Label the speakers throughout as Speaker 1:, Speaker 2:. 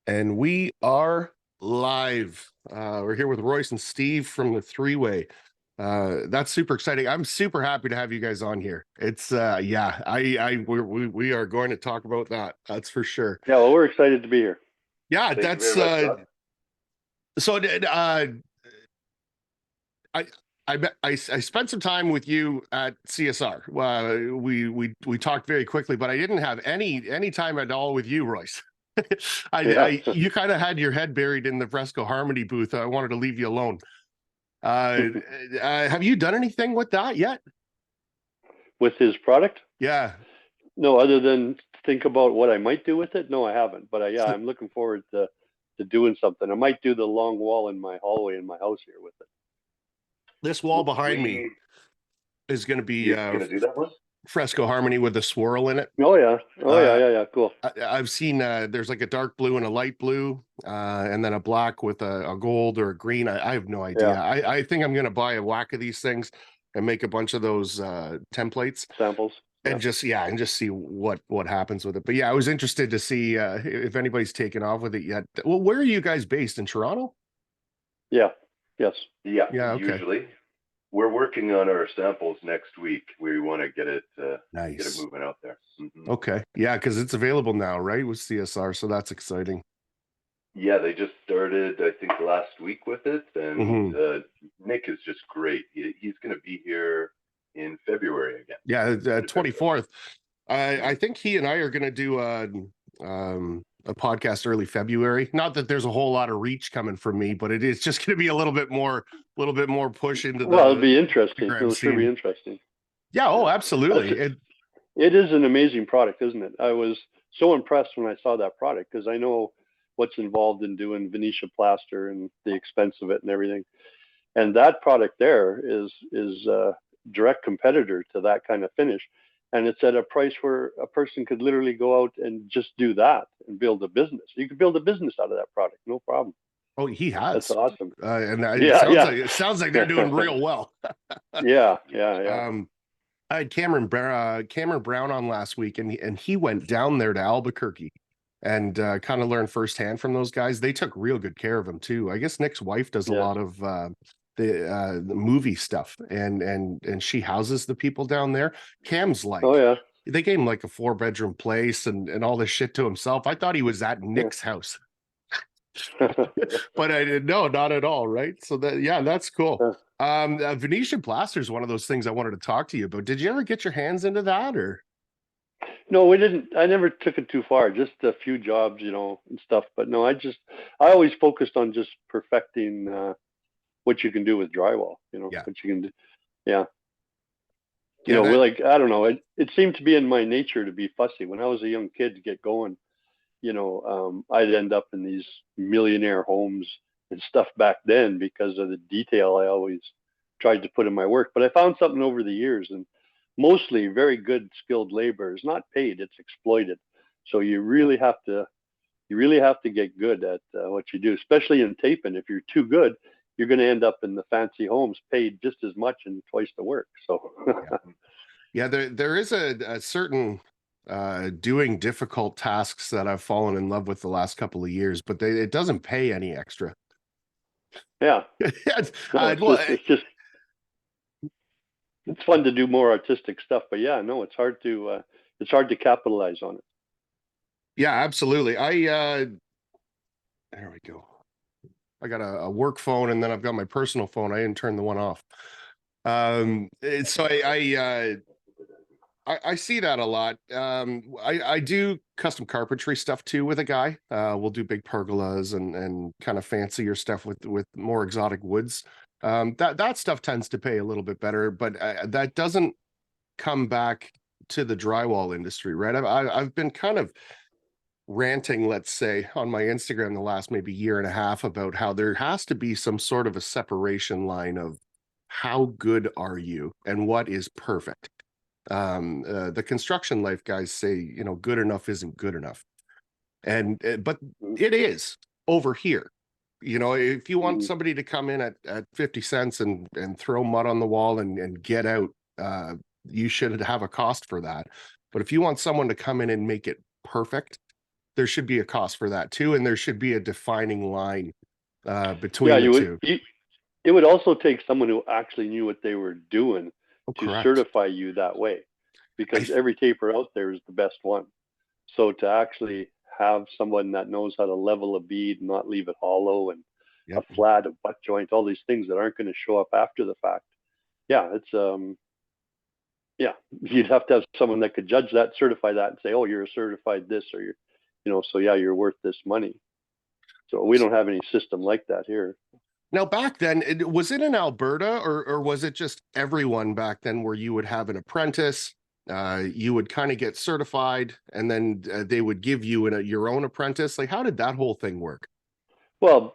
Speaker 1: And we are live. We're here with Royce and Steve from the three-way. That's super exciting. I'm super happy to have you guys on here. It's yeah, we are going to talk about that. That's for sure.
Speaker 2: Yeah, well, we're excited to be here.
Speaker 1: Yeah,
Speaker 3: Thank you
Speaker 1: that's
Speaker 3: very much, Rob.
Speaker 1: so I I spent some time with you at CSR. We talked very quickly, but I didn't have any time at all with you, Royce.
Speaker 2: Yeah.
Speaker 1: You kind of had your head buried in the Fresco Harmony booth. I wanted to leave you alone. Have you done anything with that yet?
Speaker 2: With his product?
Speaker 1: Yeah.
Speaker 2: No, other than think about what I might do with it. No, I haven't. But yeah,
Speaker 1: So
Speaker 2: I'm looking forward to doing something. I might do the long wall in my hallway in my house here with it.
Speaker 1: this wall behind me
Speaker 3: We
Speaker 1: is going to be
Speaker 3: You're gonna do that one?
Speaker 1: Fresco Harmony with a swirl in it.
Speaker 2: Oh yeah. Oh yeah,
Speaker 1: Uh,
Speaker 2: yeah. Cool.
Speaker 1: I've seen there's like a dark blue and a light blue, and then a black with a gold or a green. I have no idea.
Speaker 2: Yeah.
Speaker 1: I think I'm gonna buy a whack of these things and make a bunch of those templates
Speaker 2: Samples. Yeah.
Speaker 1: and just see what happens with it. But yeah, I was interested to see if anybody's taken off with it yet. Well, where are you guys based, in Toronto?
Speaker 2: Yeah. Yes.
Speaker 3: Yeah,
Speaker 1: Yeah, okay.
Speaker 3: usually. We're working on our samples next week. We want to get it
Speaker 1: Nice.
Speaker 3: moving out there.
Speaker 1: Okay. Yeah, because it's available now, right? With CSR, so that's exciting.
Speaker 3: Yeah, they just started, I think, last week with it, and Nick is just great. He's going to be here in February again.
Speaker 1: Yeah, 24th. I think he and I are going to do a podcast early February. Not that there's a whole lot of reach coming from me, but it is just going to be a little bit more push into the.
Speaker 2: Well, it'll be interesting.
Speaker 1: Instagram
Speaker 2: It'll sure
Speaker 1: scene.
Speaker 2: be interesting.
Speaker 1: Yeah. Oh, absolutely.
Speaker 2: It is an amazing product, isn't it? I was so impressed when I saw that product because I know what's involved in doing Venetia plaster and the expense of it and everything. And that product there is a direct competitor to that kind of finish. And it's at a price where a person could literally go out and just do that and build a business. You could build a business out of that product, no problem.
Speaker 1: Oh, he has.
Speaker 2: That's awesome.
Speaker 1: And
Speaker 2: Yeah, yeah.
Speaker 1: it sounds like they're doing real well.
Speaker 2: Yeah, yeah, yeah.
Speaker 1: I had Cameron Brown on last week, and he went down there to Albuquerque and kind of learned firsthand from those guys. They took real good care of him too. I guess Nick's wife does a lot of the movie stuff, and she houses the people down there. Cam's like,
Speaker 2: oh yeah,
Speaker 1: they gave him like a 4-bedroom place and all this shit to himself. I thought he was at Nick's house. But I didn't know, not at all, right? So that's cool. Venetian plaster is one of those things I wanted to talk to you about. Did you ever get your hands into that, or?
Speaker 2: No, we didn't. I never took it too far. Just a few jobs, and stuff. But no, I always focused on just perfecting what you can do with drywall.
Speaker 1: Yeah.
Speaker 2: What you can do. Yeah.
Speaker 1: Yeah,
Speaker 2: like I don't know. It seemed to be in my nature to be fussy. When I was a young kid to get going, I'd end up in these millionaire homes and stuff back then because of the detail I always tried to put in my work. But I found something over the years, and mostly very good skilled labor is not paid; it's exploited. So you really have to get good at what you do, especially in taping. If you're too good, you're going to end up in the fancy homes paid just as much and twice the work. So
Speaker 1: yeah, there is a certain doing difficult tasks that I've fallen in love with the last couple of years, but it doesn't pay any extra.
Speaker 2: Yeah. It's fun to do more artistic stuff, but yeah, no, it's hard to capitalize on it.
Speaker 1: Yeah, absolutely. There we go. I got a work phone, and then I've got my personal phone. I didn't turn the one off. So I see that a lot. I do custom carpentry stuff too with a guy. We'll do big pergolas and kind of fancier stuff with more exotic woods. That stuff tends to pay a little bit better, but that doesn't come back to the drywall industry, right? I've been kind of ranting, let's say, on my Instagram the last maybe year and a half about how there has to be some sort of a separation line of how good are you and what is perfect. The construction life guys say, good enough isn't good enough. But it is over here. If you want somebody to come in at 50 cents and throw mud on the wall and get out, you should have a cost for that. But if you want someone to come in and make it perfect, there should be a cost for that too, and there should be a defining line
Speaker 2: Yeah,
Speaker 1: between the two.
Speaker 2: It would also take someone who actually knew what they were doing
Speaker 1: Oh,
Speaker 2: to
Speaker 1: correct.
Speaker 2: certify you that way,
Speaker 1: I
Speaker 2: because every taper out there is the best one. So to actually have someone that knows how to level a bead and not leave it hollow, and a
Speaker 1: yep.
Speaker 2: flat, a butt joint, all these things that aren't going to show up after the fact. Yeah, it's yeah, you'd have to have someone that could judge that, certify that, and say, oh, you're a certified this, or you're, so yeah, you're worth this money. So we don't have any system like that here.
Speaker 1: Now, back then, was it in Alberta, or was it just everyone back then where you would have an apprentice, you would kind of get certified, and then they would give you your own apprentice? Like, how did that whole thing work?
Speaker 2: Well,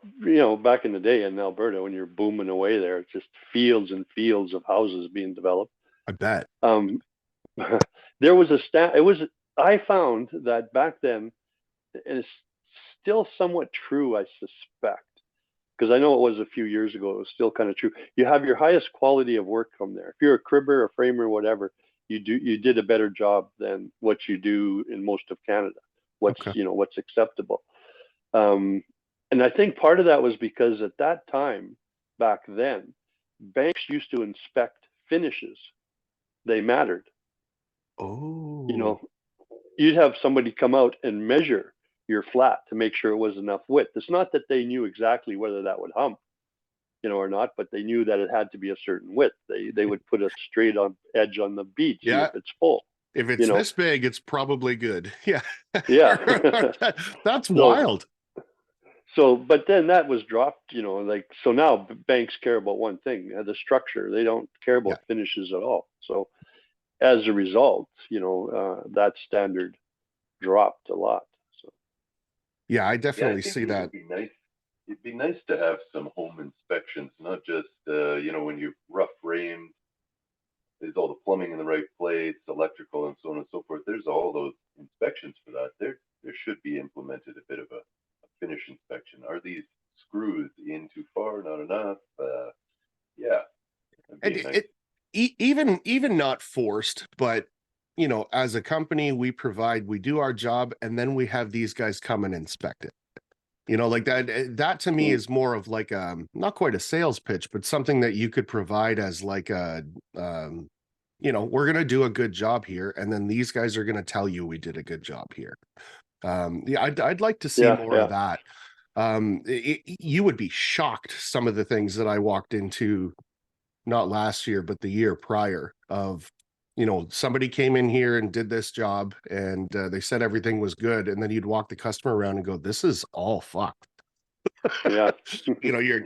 Speaker 2: back in the day in Alberta, when you're booming away there, it's just fields and fields of houses being developed.
Speaker 1: I bet.
Speaker 2: There was I found that back then, and it's still somewhat true, I suspect, because I know it was a few years ago, it was still kind of true. You have your highest quality of work from there. If you're a cribber, a framer, whatever, you did a better job than what you do in most of Canada.
Speaker 1: Okay.
Speaker 2: What's acceptable. And I think part of that was because at that time, back then, banks used to inspect finishes. They mattered.
Speaker 1: Oh.
Speaker 2: You'd have somebody come out and measure your flat to make sure it was enough width. It's not that they knew exactly whether that would hump, or not, but they knew that it had to be a certain width. They would put a straight on edge on the bead, see
Speaker 1: Yeah.
Speaker 2: if it's full.
Speaker 1: If it's this big, it's probably good. Yeah.
Speaker 2: Yeah.
Speaker 1: That's wild.
Speaker 2: But then that was dropped, so now banks care about one thing, the structure. They don't care about finishes at all. So as a result, that standard dropped a lot. So
Speaker 1: yeah, I definitely see
Speaker 3: it
Speaker 1: that.
Speaker 3: would be nice. It'd be nice to have some home inspections, not just when you rough framed, there's all the plumbing in the right place, electrical, and so on and so forth. There's all those inspections for that. There should be implemented a bit of a finish inspection. Are these screws in too far? Not enough? Yeah,
Speaker 1: And
Speaker 3: nice.
Speaker 1: even not forced, but as a company, we do our job, and then we have these guys come and inspect it. Like that to me is more of like not quite a sales pitch, but something that you could provide as like a we're gonna do a good job here, and then these guys are gonna tell you we did a good job here. Yeah, I'd like to see more of that. You would be shocked some of the things that I walked into, not last year, but the year prior, of somebody came in here and did this job, and they said everything was good, and then you'd walk the customer around and go, this is all fucked.
Speaker 2: Yeah.
Speaker 1: You're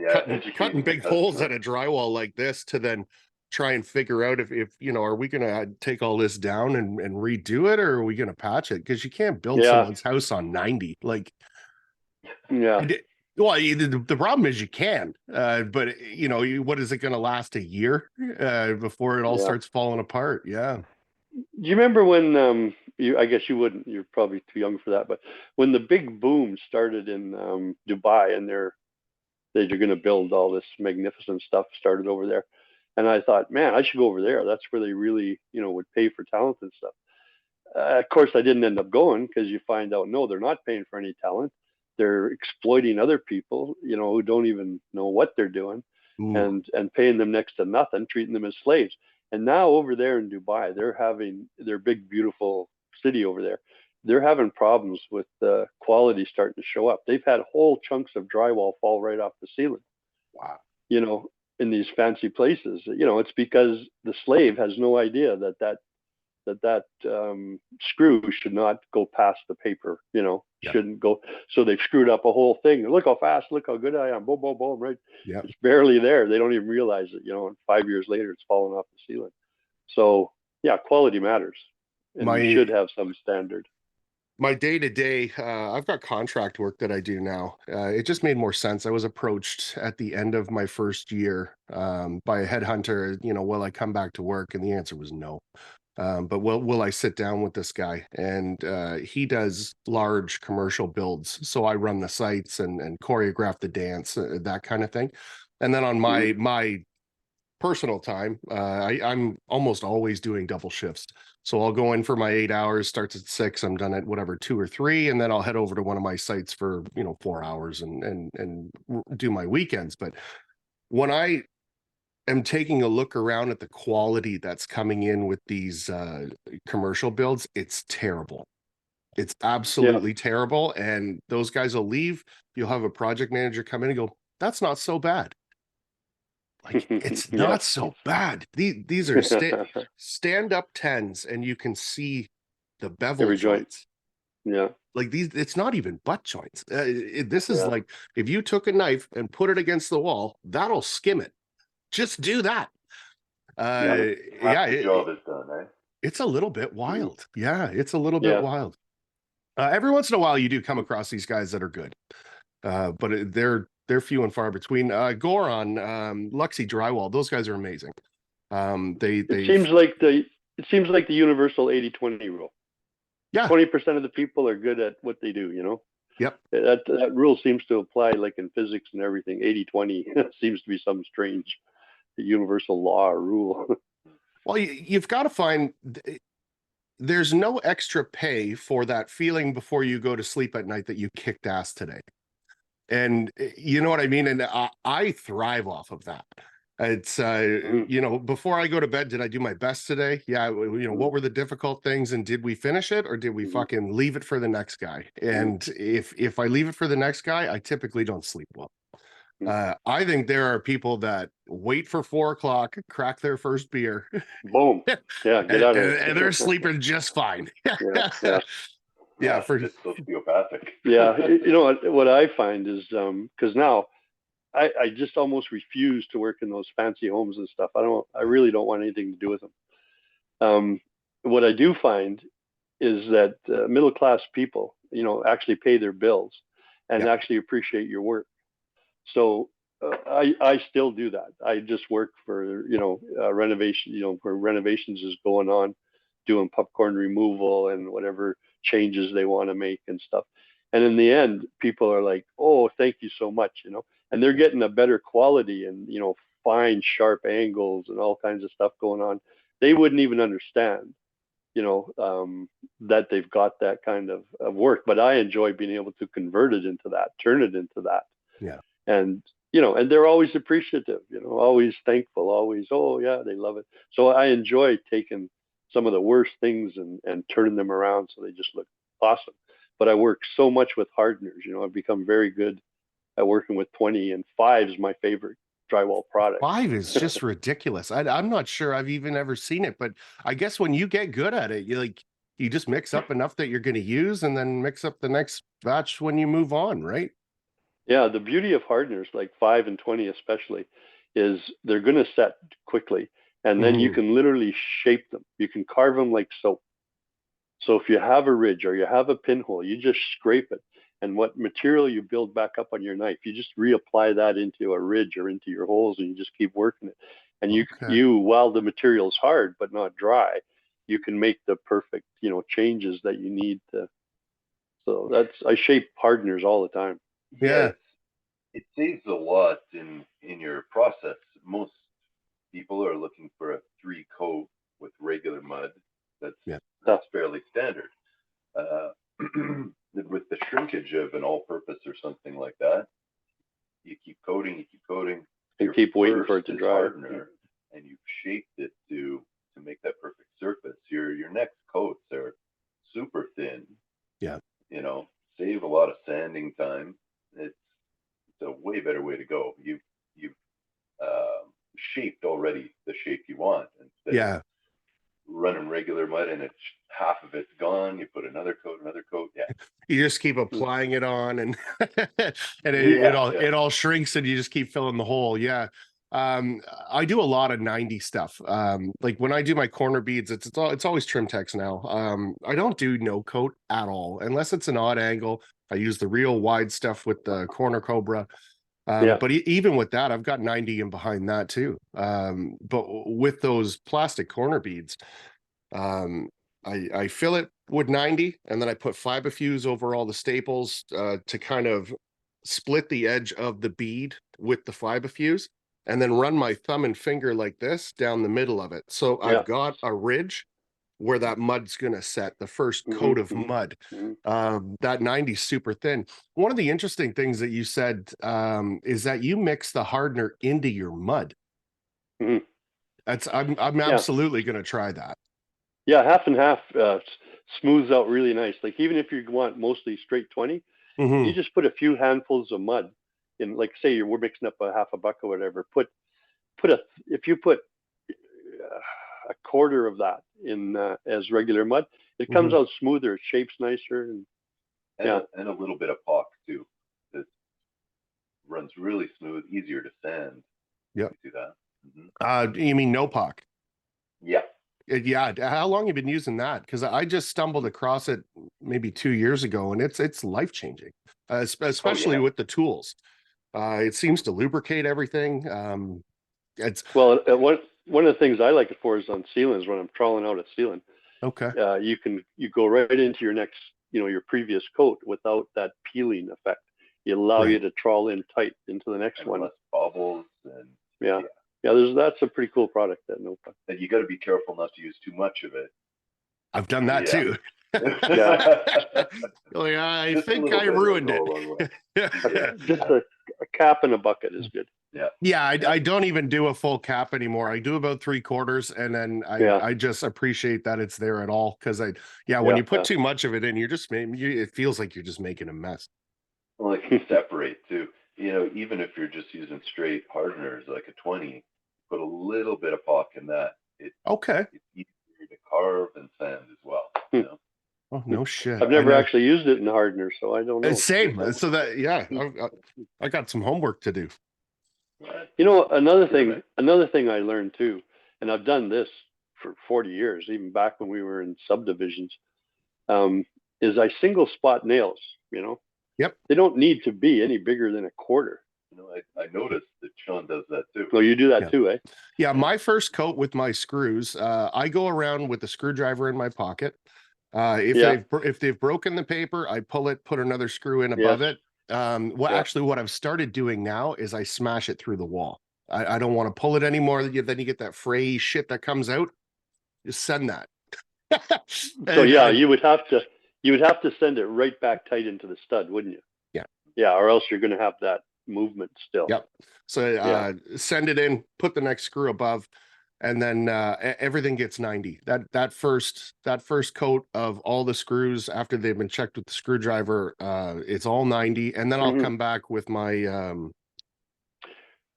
Speaker 1: cutting big holes at a drywall like this to then try and figure out if are we gonna take all this down and redo it, or are we gonna patch it? Because you can't build someone's house on 90. Like,
Speaker 2: yeah.
Speaker 1: Well, the problem is you can, but what is it going to last a year before it all starts falling apart? Yeah.
Speaker 2: Do you remember when I guess you wouldn't, you're probably too young for that, but when the big boom started in Dubai, and they're going to build all this magnificent stuff started over there, and I thought, man, I should go over there. That's where they really would pay for talent and stuff. Of course, I didn't end up going, because you find out, no, they're not paying for any talent. They're exploiting other people, who don't even know what they're doing, and paying them next to nothing, treating them as slaves. And now over there in Dubai, they're having their big, beautiful city over there. They're having problems with the quality starting to show up. They've had whole chunks of drywall fall right off the ceiling.
Speaker 1: Wow.
Speaker 2: In these fancy places, it's because the slave has no idea that screw should not go past the paper, shouldn't go. So they've screwed up a whole thing. Look how fast, look how good I am. Boom, boom, boom, right?
Speaker 1: Yeah.
Speaker 2: It's barely there. They don't even realize it, and 5 years later, it's falling off the ceiling. So yeah, quality matters. And you should have some standard.
Speaker 1: My day-to-day, I've got contract work that I do now. It just made more sense. I was approached at the end of my first year by a headhunter, will I come back to work? And the answer was no. But will I sit down with this guy? And he does large commercial builds. So I run the sites and choreograph the dance, that kind of thing. And then on my personal time, I'm almost always doing double shifts. So I'll go in for my 8 hours, starts at 6. I'm done at whatever 2 or 3, and then I'll head over to one of my sites for 4 hours and do my weekends. But when I am taking a look around at the quality that's coming in with these commercial builds, it's terrible. It's absolutely terrible. And those guys will leave. You'll have a project manager come in and go, "That's not so bad." Like, it's not so bad. These are stand-up 10s, and you can see the bevel
Speaker 2: Every joint.
Speaker 1: joints.
Speaker 2: Yeah.
Speaker 1: Like these, it's not even butt joints. This is like, if you took a knife and put it against the wall, that'll skim it. Just do that.
Speaker 3: Half the job is done, eh?
Speaker 1: It's a little bit wild. Yeah, it's a little bit wild. Every once in a while, you do come across these guys that are good, but they're few and far between. Goron, Luxy Drywall, those guys are amazing.
Speaker 2: It seems like the universal 80-20 rule.
Speaker 1: Yeah,
Speaker 2: 20% of the people are good at what they do.
Speaker 1: Yep.
Speaker 2: That rule seems to apply, like in physics and everything. 80-20 seems to be some strange universal law or rule.
Speaker 1: Well, you've got to find. There's no extra pay for that feeling before you go to sleep at night that you kicked ass today. And you know what I mean? And I thrive off of that. It's, before I go to bed, did I do my best today? Yeah. What were the difficult things, and did we finish it, or did we fucking leave it for the next guy? And if I leave it for the next guy, I typically don't sleep well. I think there are people that wait for 4 o'clock, crack their first beer,
Speaker 2: boom, get out of it,
Speaker 1: and they're sleeping just fine.
Speaker 3: For just sociopathic.
Speaker 2: What I find is because now I just almost refuse to work in those fancy homes and stuff. I really don't want anything to do with them. What I do find is that middle class people, actually pay their bills and actually appreciate your work. So I still do that. I just work for renovation, where renovations is going on, doing popcorn removal and whatever changes they want to make and stuff. And in the end, people are like, "Oh, thank you so much," and they're getting a better quality and fine, sharp angles and all kinds of stuff going on. They wouldn't even understand, that they've got that kind of work. But I enjoy being able to convert it into that, turn it into that.
Speaker 1: Yeah.
Speaker 2: And and they're always appreciative, always thankful, always, oh yeah, they love it. So I enjoy taking some of the worst things and turning them around so they just look awesome. But I work so much with hardeners. I've become very good at working with 20, and 5 is my favorite drywall product.
Speaker 1: 5 is just ridiculous. I'm not sure I've even ever seen it, but I guess when you get good at it, you just mix up enough that you're going to use, and then mix up the next batch when you move on, right?
Speaker 2: Yeah, the beauty of hardeners, like 5 and 20 especially, is they're going to set quickly, and then you can literally shape them. You can carve them like soap. So if you have a ridge or you have a pinhole, you just scrape it, and what material you build back up on your knife, you just reapply that into a ridge or into your holes, and you just keep working it. And you while the material's hard but not dry, you can make the perfect changes that you need to. So I shape hardeners all the time.
Speaker 1: Yeah.
Speaker 3: It saves a lot in your process. Most people are looking for a 3-coat with regular mud. That's fairly standard. With the shrinkage of an all-purpose or something like that, you keep coating,
Speaker 2: and keep waiting for it to dry.
Speaker 3: Hardener, and you've shaped it to make that perfect surface. Your next coats are super thin.
Speaker 1: Yeah.
Speaker 3: Save a lot of sanding time. It's a way better way to go. You've shaped already the shape you want. Instead of running regular mud and half of it's gone, you put another coat. Yeah.
Speaker 1: You just keep applying it on, and it all shrinks, and you just keep filling the hole. Yeah. I do a lot of 90 stuff. Like when I do my corner beads, it's always trim text now. I don't do no coat at all unless it's an odd angle. I use the real wide stuff with the corner cobra. But even with that, I've got 90 in behind that too. But with those plastic corner beads, I fill it with 90, and then I put fiber fuse over all the staples to kind of split the edge of the bead with the fiber fuse, and then run my thumb and finger like this down the middle of it. So I've got a ridge where that mud's going to set, the first coat of mud. That 90 super thin. One of the interesting things that you said is that you mix the hardener into your mud. That's I'm absolutely going to try that.
Speaker 2: Yeah, half and half smooths out really nice. Like even if you want mostly straight 20, you just put a few handfuls of mud in, like say we're mixing up a half a buck or whatever. If you put a quarter of that in as regular mud, it comes out smoother, it shapes nicer,
Speaker 3: and a little bit of POC too. It runs really smooth, easier to sand.
Speaker 1: Yep.
Speaker 3: Do that.
Speaker 1: You mean no POC?
Speaker 3: Yeah.
Speaker 1: Yeah. How long have you been using that? Because I just stumbled across it maybe 2 years ago, and it's life changing, especially with the tools. It seems to lubricate everything. It's
Speaker 2: well, one of the things I like it for is on sealing, is when I'm trawling out a sealing.
Speaker 1: okay.
Speaker 2: You go right into your next, your previous coat without that peeling effect. It allow you to trawl in tight into the next one.
Speaker 3: Less bubbles and
Speaker 2: that's a pretty cool product, that NOPA.
Speaker 3: And you got to be careful not to use too much of it.
Speaker 1: I've done that too. I
Speaker 3: Just
Speaker 1: think I ruined it.
Speaker 2: Just a cap in a bucket is good.
Speaker 1: I don't even do a full cap anymore. I do about 3/4, and then I just appreciate that it's there at all, because when you put too much of it in, it feels like you're just making a mess.
Speaker 3: Well, it can separate too. Even if you're just using straight hardeners like a 20, put a little bit of POC in that. It's easier to carve and sand as well.
Speaker 1: Oh, no shit.
Speaker 2: I've never actually used it in hardener, so I don't know.
Speaker 1: Same. So that I got some homework to do.
Speaker 2: Another thing I learned too, and I've done this for 40 years, even back when we were in subdivisions, is I single spot nails.
Speaker 1: Yep.
Speaker 2: They don't need to be any bigger than a quarter.
Speaker 3: I noticed that Sean does that too.
Speaker 2: Oh, you do that too, eh?
Speaker 1: Yeah, my first coat with my screws, I go around with a screwdriver in my pocket. If they've broken the paper, I pull it, put another screw in above it. What I've started doing now is I smash it through the wall. I don't want to pull it anymore. Then you get that fray shit that comes out. Just send that.
Speaker 2: So you would have to send it right back tight into the stud, wouldn't you? Yeah, or else you're going to have that movement still.
Speaker 1: Yep. So send it in, put the next screw above, and then everything gets 90. That first coat of all the screws after they've been checked with the screwdriver, it's all 90, and then I'll come back with my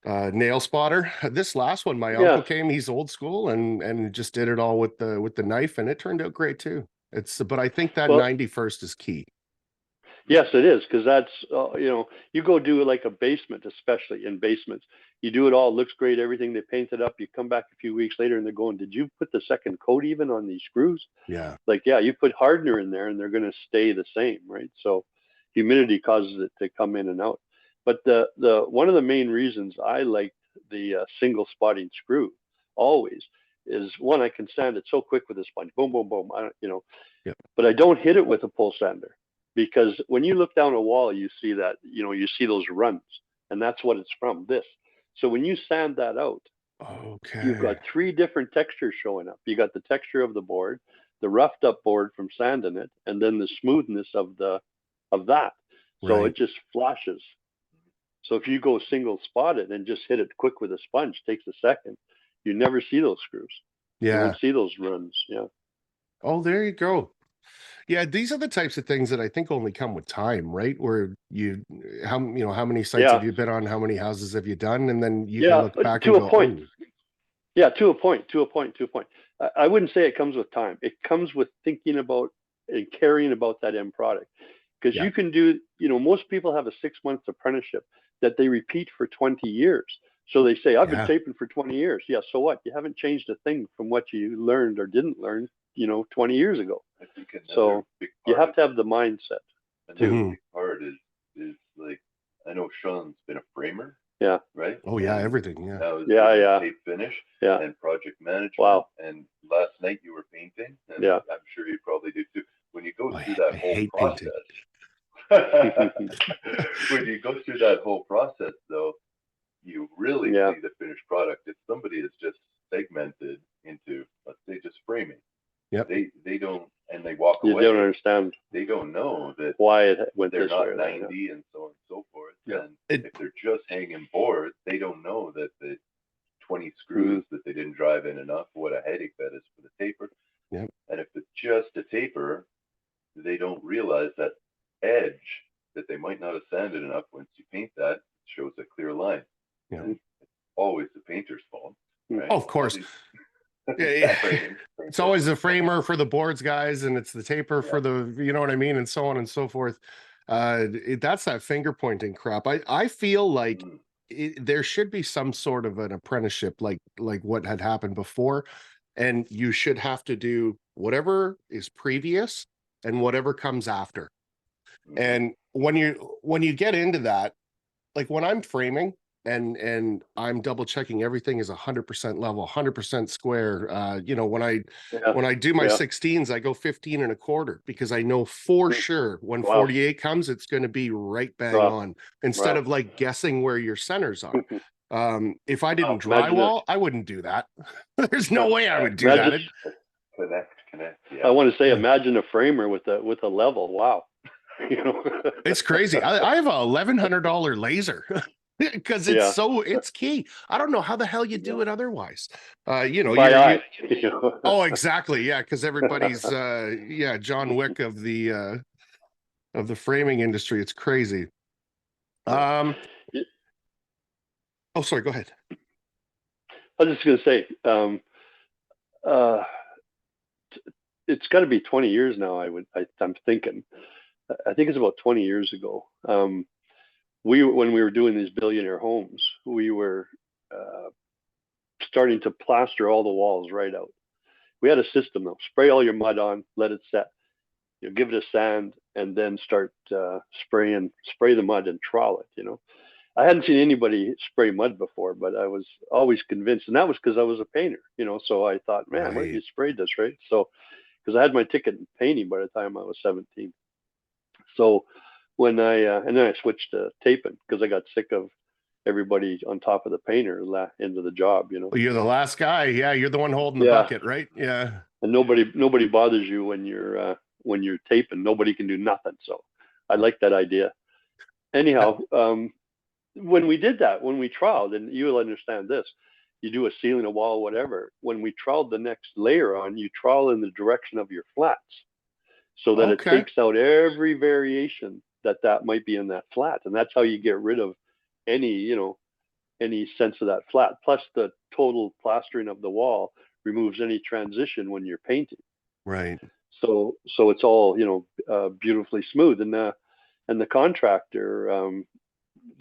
Speaker 1: nail spotter. This last one, my uncle came. He's old school and just did it all with the knife, and it turned out great too. But I think that 91st is key.
Speaker 2: Yes, it is, because that's you go do like a basement, especially in basements. You do it all, looks great, everything. They paint it up. You come back a few weeks later, and they're going, "Did you put the second coat even on these screws?"
Speaker 1: Yeah.
Speaker 2: You put hardener in there, and they're going to stay the same, right? So humidity causes it to come in and out. But the one of the main reasons I like the single spotting screw always is, one, I can sand it so quick with a sponge, boom, boom, boom. But I don't hit it with a pull sander. Because when you look down a wall, you see that, you see those runs, and that's what it's from, this. So when you sand that out, you've got 3 different textures showing up. You got the texture of the board, the roughed up board from sanding it, and then the smoothness of that. So it just flashes. So if you go single spot it and just hit it quick with a sponge, takes a second, you never see those screws.
Speaker 1: Yeah.
Speaker 2: You won't see those runs. Yeah.
Speaker 1: Oh, there you go. Yeah, these are the types of things that I think only come with time, right? Where how many sites have you been on? How many houses have you done? And then you can look back
Speaker 2: to
Speaker 1: and
Speaker 2: a
Speaker 1: go,
Speaker 2: point.
Speaker 1: Oh.
Speaker 2: Yeah, to a point. I wouldn't say it comes with time. It comes with thinking about and caring about that end product. Because you can do, most people have a 6-month apprenticeship that they repeat for 20 years. So they say, I've been taping for 20 years. Yeah, so what? You haven't changed a thing from what you learned or didn't learn, 20 years ago.
Speaker 3: I think
Speaker 2: so you have to have the mindset.
Speaker 3: Another big part is like, I know Sean's been a framer.
Speaker 2: Yeah.
Speaker 3: Right?
Speaker 1: Oh yeah, everything.
Speaker 3: Yeah. Tape finish.
Speaker 2: Yeah.
Speaker 3: And project management.
Speaker 2: Wow.
Speaker 3: And last night you were painting. And
Speaker 2: yeah.
Speaker 3: I'm sure you probably do too. When you go through that whole process. When you go through that whole process, though, you really see the finished product. If somebody is just segmented into, let's say, just framing,
Speaker 1: Yep.
Speaker 3: They don't, and they walk
Speaker 2: You
Speaker 3: away.
Speaker 2: don't understand
Speaker 3: They don't know that
Speaker 2: why it went
Speaker 3: they're
Speaker 2: this way.
Speaker 3: not
Speaker 2: or that,
Speaker 3: 90 and so on and so forth.
Speaker 2: Yeah.
Speaker 3: And if they're just hanging boards, they don't know that the 20 screws that they didn't drive in enough, what a headache that is for the taper.
Speaker 1: Yep.
Speaker 3: And if it's just a taper, they don't realize that edge that they might not have sanded enough. Once you paint that, it shows a clear line.
Speaker 1: Yeah.
Speaker 3: And it's always the painter's fault, right?
Speaker 1: Oh, of course. It's always the framer for the boards guys, and it's the taper for the, you know what I mean, and so on and so forth. That's that finger pointing crap. I feel like there should be some sort of an apprenticeship like what had happened before, and you should have to do whatever is previous and whatever comes after. And when you get into that, like when I'm framing and I'm double checking everything is 100% level, 100% square. You know, when I do my 16s, I go 15 and a quarter because I know for sure when 48 comes, it's going to be right bang on instead of like guessing where your centers are. If I didn't drywall, I wouldn't do that. There's no way I would do that.
Speaker 3: Connect.
Speaker 2: I want to say, imagine a framer with a level. Wow. You know,
Speaker 1: it's crazy. I have a $1,100 laser because it's key. I don't know how the hell you do it otherwise. You know, oh, exactly. Yeah, because everybody's John Wick of the framing industry. It's crazy. Oh, sorry, go ahead.
Speaker 2: I was just gonna say, it's got to be 20 years now. I'm thinking. I think it's about 20 years ago. When we were doing these billionaire homes, we were starting to plaster all the walls right out. We had a system though: spray all your mud on, let it set, you know, give it a sand, and then start spray the mud and trowel it. You know, I hadn't seen anybody spray mud before, but I was always convinced, and that was because I was a painter. You know, so I thought, man, what you sprayed this, right? So, because I had my ticket in painting by the time I was 17. So when and then I switched to taping because I got sick of everybody on top of the painter into the job, you know.
Speaker 1: Well, you're the last guy. Yeah, you're the one holding the bucket, right? Yeah.
Speaker 2: And nobody bothers you when you're taping. Nobody can do nothing. So I like that idea. Anyhow, when we did that, when we troweled, and you will understand this, you do a ceiling, a wall, whatever. When we troweled the next layer on, you trowel in the direction of your flats, so that it takes out every variation that might be in that flat, and that's how you get rid of any sense of that flat. Plus, the total plastering of the wall removes any transition when you're painting.
Speaker 1: Right.
Speaker 2: So it's all beautifully smooth, and the contractor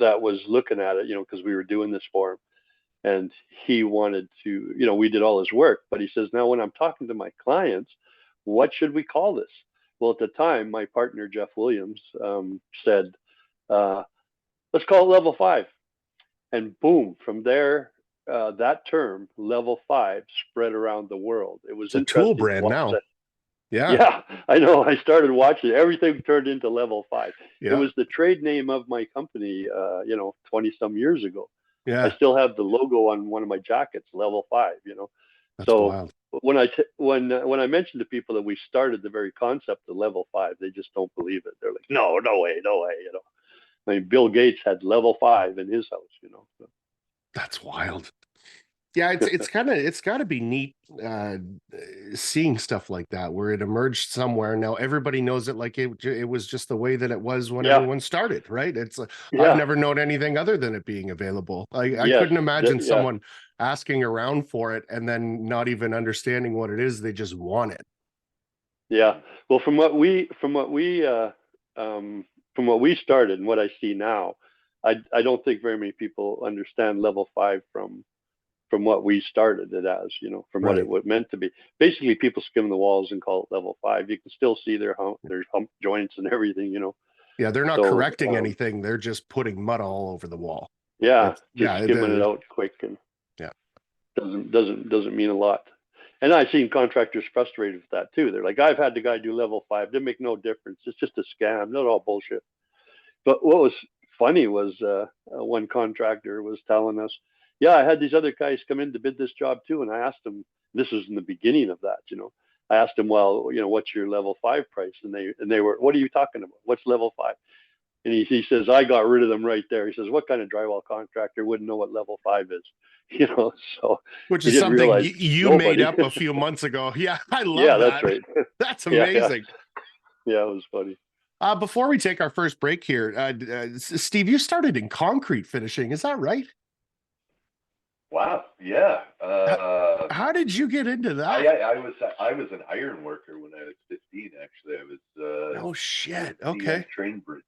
Speaker 2: that was looking at it, you know, because we were doing this for him, and he wanted to, you know, we did all his work, but he says, now when I'm talking to my clients, what should we call this? Well, at the time, my partner, Jeff Williams, said, let's call it level 5. And boom, from there, that term, level 5, spread around the world. It was
Speaker 1: a tool brand now.
Speaker 2: Yeah, I know. I started watching. Everything turned into level 5.
Speaker 1: Yeah.
Speaker 2: It was the trade name of my company, 20 some years ago.
Speaker 1: Yeah.
Speaker 2: I still have the logo on one of my jackets, level 5, you know.
Speaker 1: That's wild.
Speaker 2: When I mentioned to people that we started the very concept of level 5, they just don't believe it. They're like, no way, you know. I mean, Bill Gates had level 5 in his house, you know. So.
Speaker 1: That's wild. Yeah, it's got to be neat seeing stuff like that where it emerged somewhere. Now everybody knows it like it was just the way that it was when everyone started, right? It's I've never known anything other than it being available. I couldn't imagine someone asking around for it and then not even understanding what it is. They just want it.
Speaker 2: Yeah. Well, from what we started and what I see now, I don't think very many people understand level 5 from what we started it as, you know, from what it was meant to be. Basically, people skim the walls and call it level 5. You can still see their hump joints and everything, you know.
Speaker 1: Yeah, they're not correcting anything. They're just putting mud all over the wall.
Speaker 2: Yeah, just skimming it out quick, and doesn't mean a lot. And I've seen contractors frustrated with that too. They're like, I've had the guy do level 5. Didn't make no difference. It's just a scam. Not all bullshit. But what was funny was one contractor was telling us, yeah, I had these other guys come in to bid this job too. And I asked them, this was in the beginning of that, you know, I asked them, well, what's your level 5 price? And they were, what are you talking about? What's level 5? And he says, I got rid of them right there. He says, what kind of drywall contractor wouldn't know what level 5 is? So
Speaker 1: Which
Speaker 2: he
Speaker 1: is
Speaker 2: didn't
Speaker 1: something
Speaker 2: realize
Speaker 1: you made
Speaker 2: nobody.
Speaker 1: up a few months ago. Yeah, I
Speaker 2: Yeah,
Speaker 1: love
Speaker 2: that's
Speaker 1: that.
Speaker 2: right.
Speaker 1: That's
Speaker 2: Yeah,
Speaker 1: amazing.
Speaker 2: yeah, it was funny.
Speaker 1: Before we take our first break here, Steve, you started in concrete finishing. Is that right?
Speaker 3: Wow. Yeah.
Speaker 1: How did you get into
Speaker 3: I,
Speaker 1: that?
Speaker 3: I was an iron worker when I was 15. Actually, I was
Speaker 1: Oh shit.
Speaker 3: CN
Speaker 1: Okay.
Speaker 3: train bridges.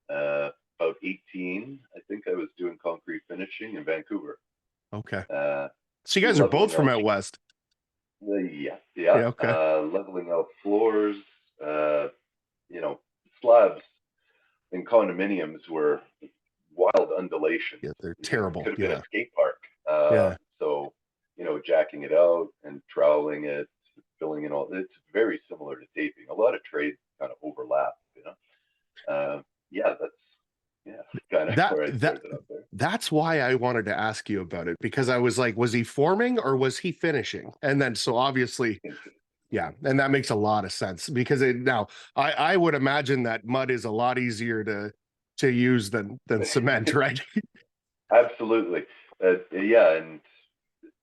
Speaker 3: About 18, I think I was doing concrete finishing in Vancouver.
Speaker 1: Okay.
Speaker 3: Uh,
Speaker 1: So you guys are both
Speaker 3: leveling
Speaker 1: from
Speaker 3: out.
Speaker 1: out west.
Speaker 3: Yeah.
Speaker 1: Yeah. Okay.
Speaker 3: Leveling out floors. Slabs in condominiums were wild undulation.
Speaker 1: Yeah, they're
Speaker 3: It
Speaker 1: terrible.
Speaker 3: could have been
Speaker 1: Yeah.
Speaker 3: a skate park.
Speaker 1: Yeah.
Speaker 3: So, jacking it out and troweling it, filling in all. It's very similar to taping. A lot of trades kind of overlap. Yeah, kind of where I
Speaker 1: That
Speaker 3: started up there.
Speaker 1: that's why I wanted to ask you about it, because I was like, was he forming or was he finishing? And then so obviously, yeah, and that makes a lot of sense because now I would imagine that mud is a lot easier to use than cement, right?
Speaker 3: Absolutely. Yeah, and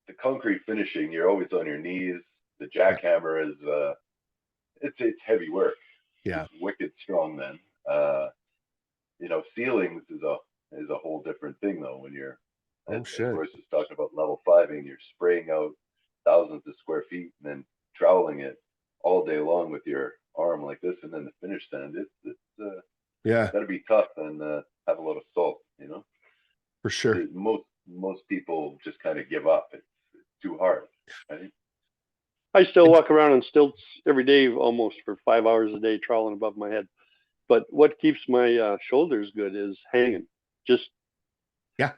Speaker 3: the concrete finishing, you're always on your knees. The
Speaker 1: Yeah.
Speaker 3: jackhammer is it's heavy work.
Speaker 1: Yeah.
Speaker 3: It's wicked strong then. Ceilings is a whole different thing though when you're as
Speaker 1: Shit.
Speaker 3: Royce was talking about level 5 and you're spraying out thousands of square feet and then troweling it all day long with your arm like this and then the finish sand. It's
Speaker 1: Yeah,
Speaker 3: gotta be tough and have a lot of salt,
Speaker 1: for sure.
Speaker 3: Most people just kind of give up. It's too hard. Right?
Speaker 2: I still walk around on stilts every day, almost for 5 hours a day, troweling above my head. But what keeps my shoulders good is hanging. Just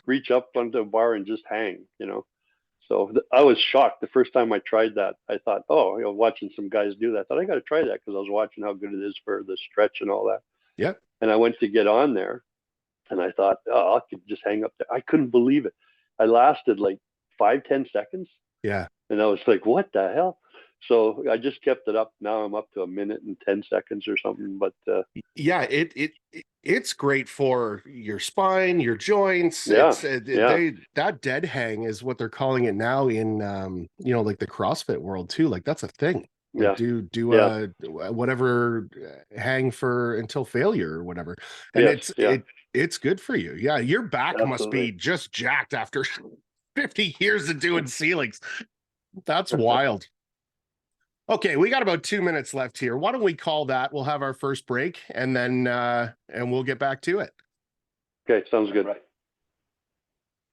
Speaker 2: reach up onto a bar and just hang. So I was shocked the first time I tried that. I thought, watching some guys do that, I thought I got to try that because I was watching how good it is for the stretch and all that.
Speaker 1: Yeah.
Speaker 2: And I went to get on there, and I thought, I could just hang up there. I couldn't believe it. I lasted like 5-10 seconds.
Speaker 1: Yeah.
Speaker 2: And I was like, what the hell? So I just kept it up. Now I'm up to 1:10 or something. But
Speaker 1: yeah, it's great for your spine, your joints.
Speaker 2: Yeah,
Speaker 1: It's that dead hang is what they're calling it now in like the CrossFit world too. Like that's a thing. Like do whatever hang for until failure or whatever. And it's good for you. Yeah, your back must be just jacked after 50 years of doing ceilings. That's wild. Okay, we got about 2 minutes left here. Why don't we call that? We'll have our first break and then and we'll get back to it.
Speaker 2: Okay, sounds good.
Speaker 3: Right.